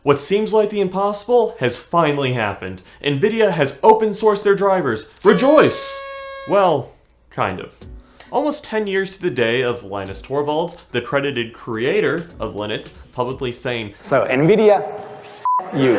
What seems like the impossible has finally happened. Nvidia has open sourced their drivers. Rejoice! Well, kind of. Almost 10 years to the day of Linus Torvalds, the credited creator of Linux, publicly saying, "So Nvidia, you."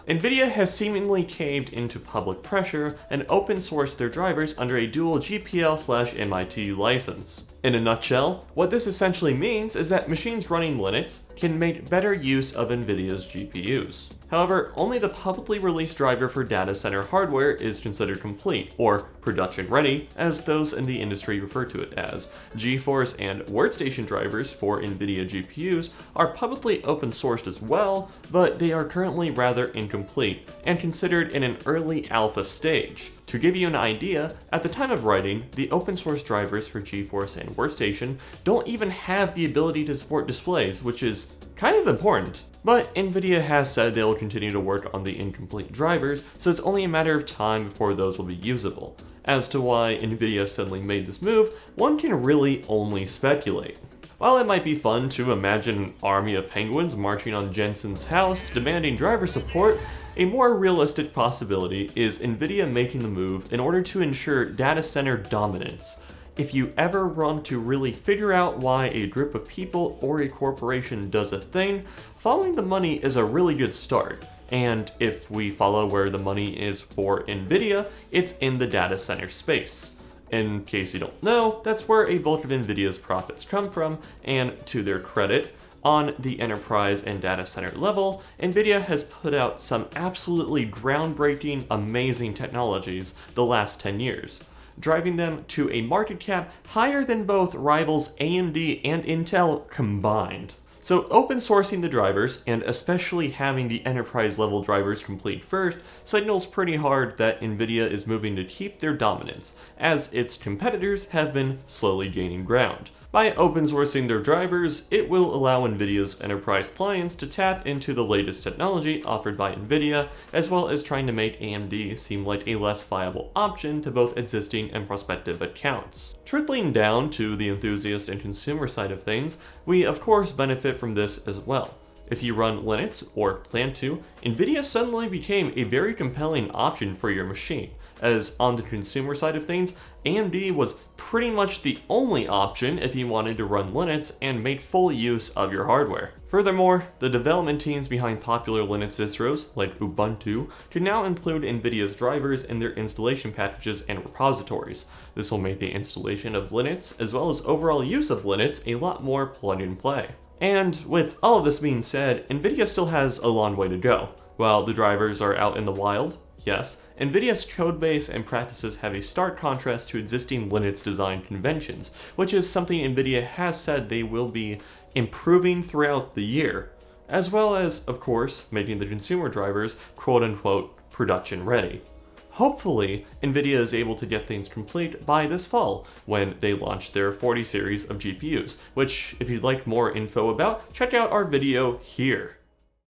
Nvidia has seemingly caved into public pressure and open sourced their drivers under a dual GPL/MIT license. In a nutshell, what this essentially means is that machines running Linux can make better use of Nvidia's GPUs. However, only the publicly released driver for data center hardware is considered complete, or production ready, as those in the industry refer to it as. GeForce and Workstation drivers for Nvidia GPUs are publicly open sourced as well, but they are currently rather incomplete and considered in an early alpha stage. To give you an idea, at the time of writing, the open source drivers for GeForce and Workstation don't even have the ability to support displays, which is kind of important. But Nvidia has said they will continue to work on the incomplete drivers, so it's only a matter of time before those will be usable. As to why Nvidia suddenly made this move, one can really only speculate. While it might be fun to imagine an army of penguins marching on Jensen's house demanding driver support, a more realistic possibility is Nvidia making the move in order to ensure data center dominance. If you ever want to really figure out why a group of people or a corporation does a thing, following the money is a really good start. And if we follow where the money is for Nvidia, it's in the data center space. In case you don't know, that's where a bulk of Nvidia's profits come from, and to their credit, on the enterprise and data center level, Nvidia has put out some absolutely groundbreaking, amazing technologies the last 10 years, driving them to a market cap higher than both rivals AMD and Intel combined. So open sourcing the drivers, and especially having the enterprise level drivers complete first, signals pretty hard that Nvidia is moving to keep their dominance, as its competitors have been slowly gaining ground. By open sourcing their drivers, it will allow Nvidia's enterprise clients to tap into the latest technology offered by Nvidia, as well as trying to make AMD seem like a less viable option to both existing and prospective accounts. Trickling down to the enthusiast and consumer side of things, we of course benefit from this as well. If you run Linux, or plan to, Nvidia suddenly became a very compelling option for your machine, as on the consumer side of things, AMD was pretty much the only option if you wanted to run Linux and make full use of your hardware. Furthermore, the development teams behind popular Linux distros, like Ubuntu, can now include Nvidia's drivers in their installation packages and repositories. This will make the installation of Linux, as well as overall use of Linux, a lot more plug and play. And with all of this being said, Nvidia still has a long way to go. While the drivers are out in the wild, yes, Nvidia's codebase and practices have a stark contrast to existing Linux design conventions, which is something Nvidia has said they will be improving throughout the year, as well as, of course, making the consumer drivers quote-unquote production ready. Hopefully, Nvidia is able to get things complete by this fall when they launch their 40 series of GPUs, which if you'd like more info about, check out our video here.